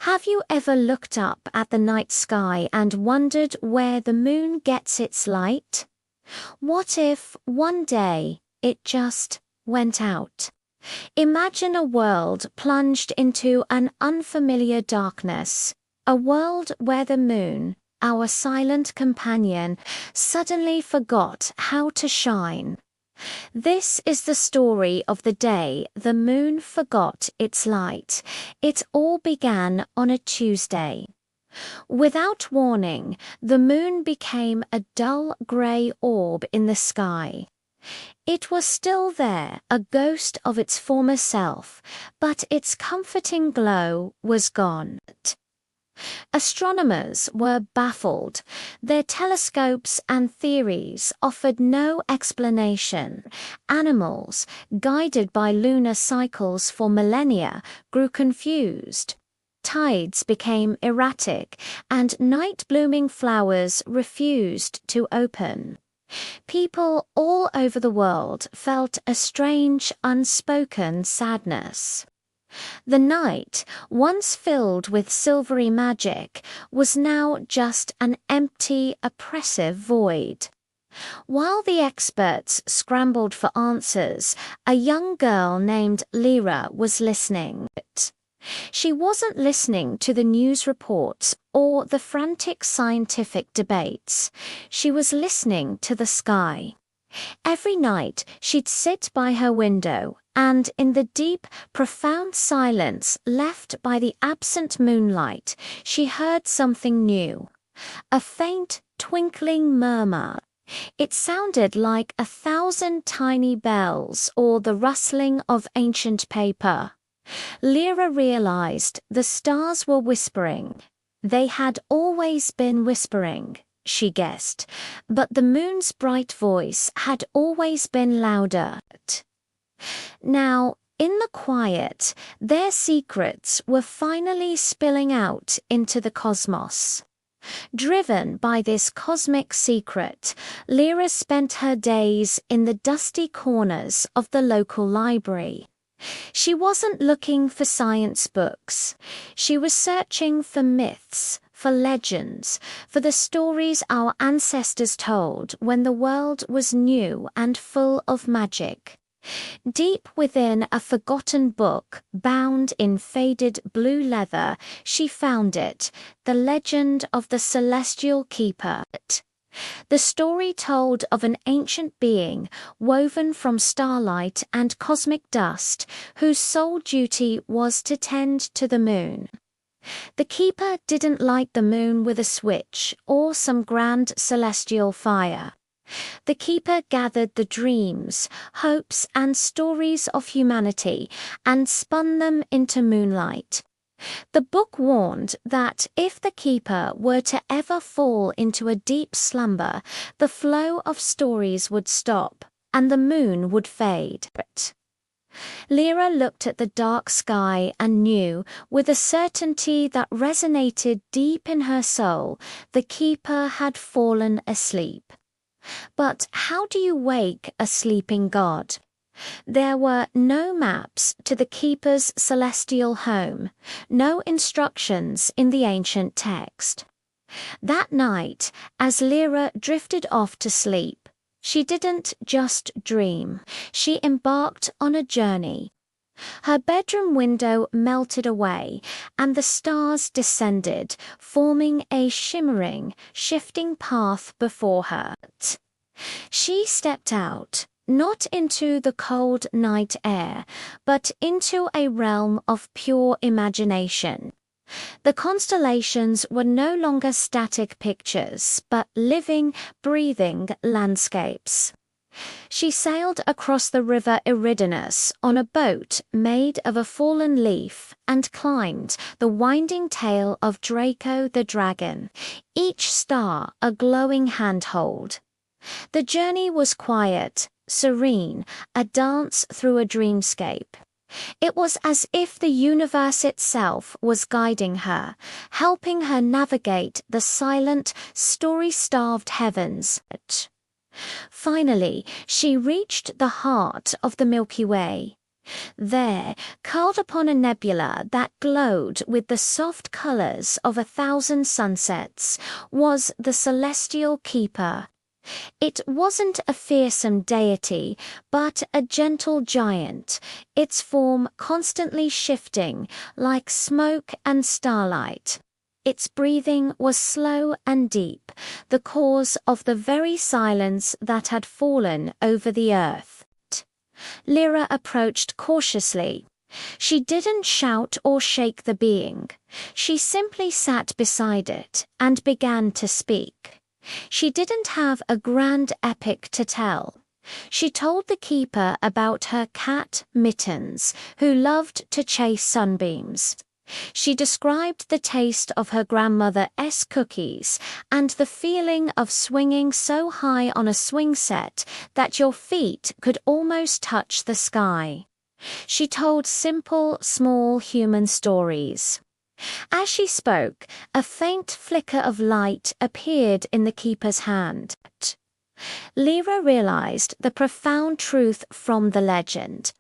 Have you ever looked up at the night sky and wondered where the moon gets its light? What if one day it just went out? Imagine a world plunged into an unfamiliar darkness, a world where the moon, our silent companion, suddenly forgot how to shine. This is the story of the day the moon forgot its light. It all began on a Tuesday. Without warning, the moon became a dull grey orb in the sky. It was still there, a ghost of its former self, but its comforting glow was gone. Astronomers were baffled. Their telescopes and theories offered no explanation. Animals, guided by lunar cycles for millennia, grew confused. Tides became erratic, and night-blooming flowers refused to open. People all over the world felt a strange, unspoken sadness. The night, once filled with silvery magic, was now just an empty, oppressive void. While the experts scrambled for answers, a young girl named Lira was listening. She wasn't listening to the news reports or the frantic scientific debates. She was listening to the sky. Every night she'd sit by her window, and in the deep, profound silence left by the absent moonlight, she heard something new. A faint, twinkling murmur. It sounded like 1,000 tiny bells or the rustling of ancient paper. Lira realized the stars were whispering. They had always been whispering, she guessed, but the moon's bright voice had always been louder. Now, in the quiet, their secrets were finally spilling out into the cosmos. Driven by this cosmic secret, Lira spent her days in the dusty corners of the local library. She wasn't looking for science books. She was searching for myths, for legends, for the stories our ancestors told when the world was new and full of magic. Deep within a forgotten book, bound in faded blue leather, she found it, the legend of the Celestial Keeper. The story told of an ancient being woven from starlight and cosmic dust, whose sole duty was to tend to the moon. The keeper didn't light the moon with a switch or some grand celestial fire. The keeper gathered the dreams, hopes, and stories of humanity and spun them into moonlight. The book warned that if the keeper were to ever fall into a deep slumber, the flow of stories would stop, and the moon would fade. Lira looked at the dark sky and knew, with a certainty that resonated deep in her soul, the keeper had fallen asleep. But how do you wake a sleeping god? There were no maps to the keeper's celestial home, no instructions in the ancient text. That night, as Lira drifted off to sleep, she didn't just dream, she embarked on a journey. Her bedroom window melted away, and the stars descended, forming a shimmering, shifting path before her. She stepped out, not into the cold night air, but into a realm of pure imagination. The constellations were no longer static pictures, but living, breathing landscapes. She sailed across the river Eridanus on a boat made of a fallen leaf and climbed the winding tail of Draco the dragon, each star a glowing handhold. The journey was quiet, serene, a dance through a dreamscape. It was as if the universe itself was guiding her, helping her navigate the silent, story-starved heavens. Finally, she reached the heart of the Milky Way. There, curled upon a nebula that glowed with the soft colors of 1,000 sunsets, was the celestial keeper. It wasn't a fearsome deity, but a gentle giant, its form constantly shifting like smoke and starlight. Its breathing was slow and deep, the cause of the very silence that had fallen over the earth. Lira approached cautiously. She didn't shout or shake the being. She simply sat beside it and began to speak. She didn't have a grand epic to tell. She told the keeper about her cat, Mittens, who loved to chase sunbeams. She described the taste of her grandmother's cookies and the feeling of swinging so high on a swing set that your feet could almost touch the sky. She told simple, small human stories. As she spoke, a faint flicker of light appeared in the keeper's hand. Lira realized the profound truth from the legend.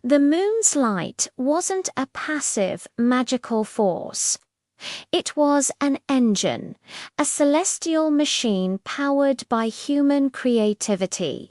The moon's light wasn't a passive, magical force. It was an engine, a celestial machine powered by human creativity.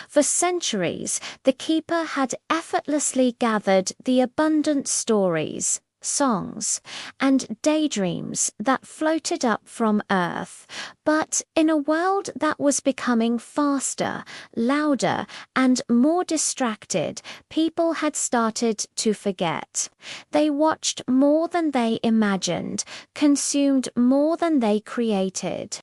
For centuries, the keeper had effortlessly gathered the abundant stories, songs, and daydreams that floated up from Earth. But in a world that was becoming faster, louder, and more distracted, people had started to forget. They watched more than they imagined, consumed more than they created.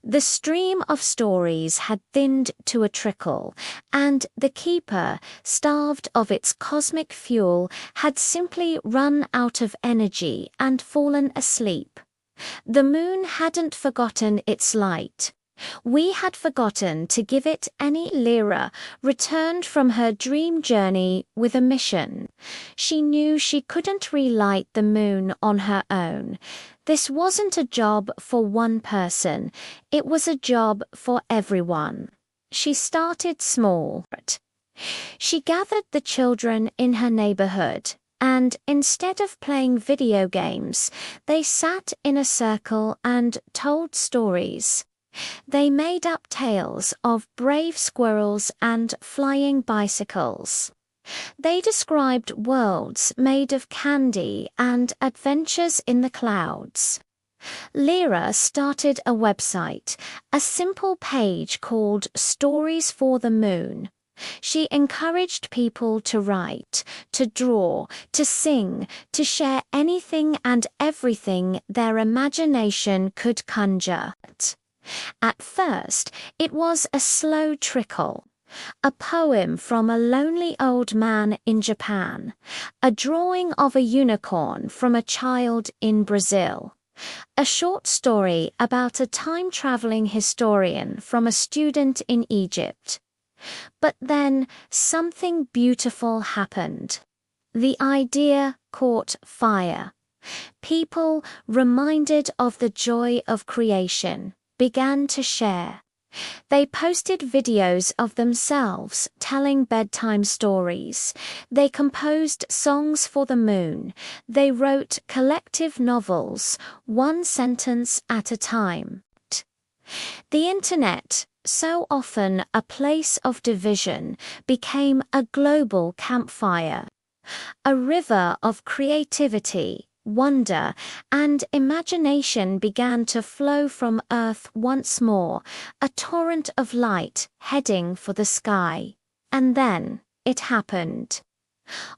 The stream of stories had thinned to a trickle, and the keeper, starved of its cosmic fuel, had simply run out of energy and fallen asleep. The moon hadn't forgotten its light. We had forgotten to give it any. Lira returned from her dream journey with a mission. She knew she couldn't relight the moon on her own. This wasn't a job for one person, it was a job for everyone. She started small. She gathered the children in her neighborhood, and instead of playing video games, they sat in a circle and told stories. They made up tales of brave squirrels and flying bicycles. They described worlds made of candy and adventures in the clouds. Lira started a website, a simple page called Stories for the Moon. She encouraged people to write, to draw, to sing, to share anything and everything their imagination could conjure. At first, it was a slow trickle. A poem from a lonely old man in Japan, a drawing of a unicorn from a child in Brazil, a short story about a time-traveling historian from a student in Egypt. But then something beautiful happened. The idea caught fire. People, reminded of the joy of creation, began to share. They posted videos of themselves telling bedtime stories. They composed songs for the moon. They wrote collective novels, one sentence at a time. The internet, so often a place of division, became a global campfire. A river of creativity, wonder, and imagination began to flow from Earth once more, a torrent of light heading for the sky. And then it happened.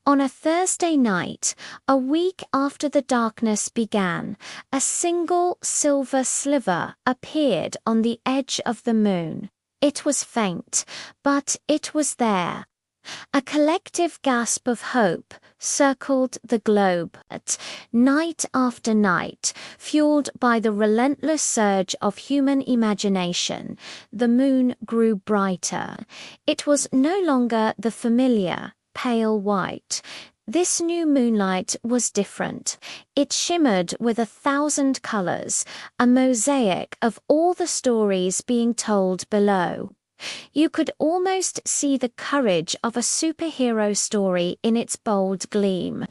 On a Thursday night, a week after the darkness began, a single silver sliver appeared on the edge of the moon. It was faint, but it was there. A collective gasp of hope circled the globe. Night after night, fueled by the relentless surge of human imagination, the moon grew brighter. It was no longer the familiar, pale white. This new moonlight was different. It shimmered with 1,000 colors, a mosaic of all the stories being told below. You could almost see the courage of a superhero story in its bold gleam,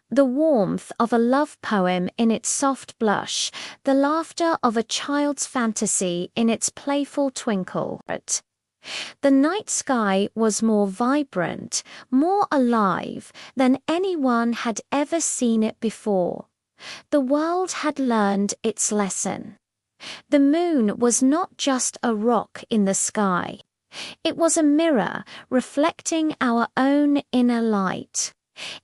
the warmth of a love poem in its soft blush, the laughter of a child's fantasy in its playful twinkle. The night sky was more vibrant, more alive than anyone had ever seen it before. The world had learned its lesson. The moon was not just a rock in the sky. It was a mirror reflecting our own inner light.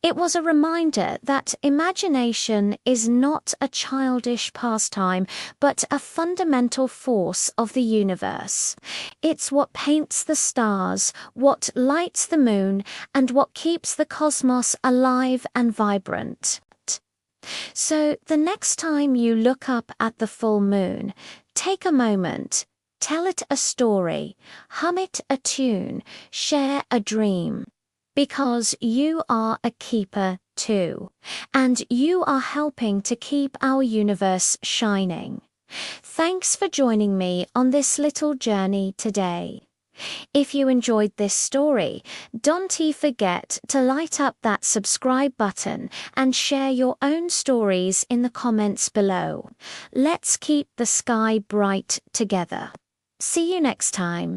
It was a reminder that imagination is not a childish pastime, but a fundamental force of the universe. It's what paints the stars, what lights the moon, and what keeps the cosmos alive and vibrant. So the next time you look up at the full moon, take a moment, tell it a story, hum it a tune, share a dream. Because you are a keeper too, and you are helping to keep our universe shining. Thanks for joining me on this little journey today. If you enjoyed this story, don't forget to light up that subscribe button and share your own stories in the comments below. Let's keep the sky bright together. See you next time.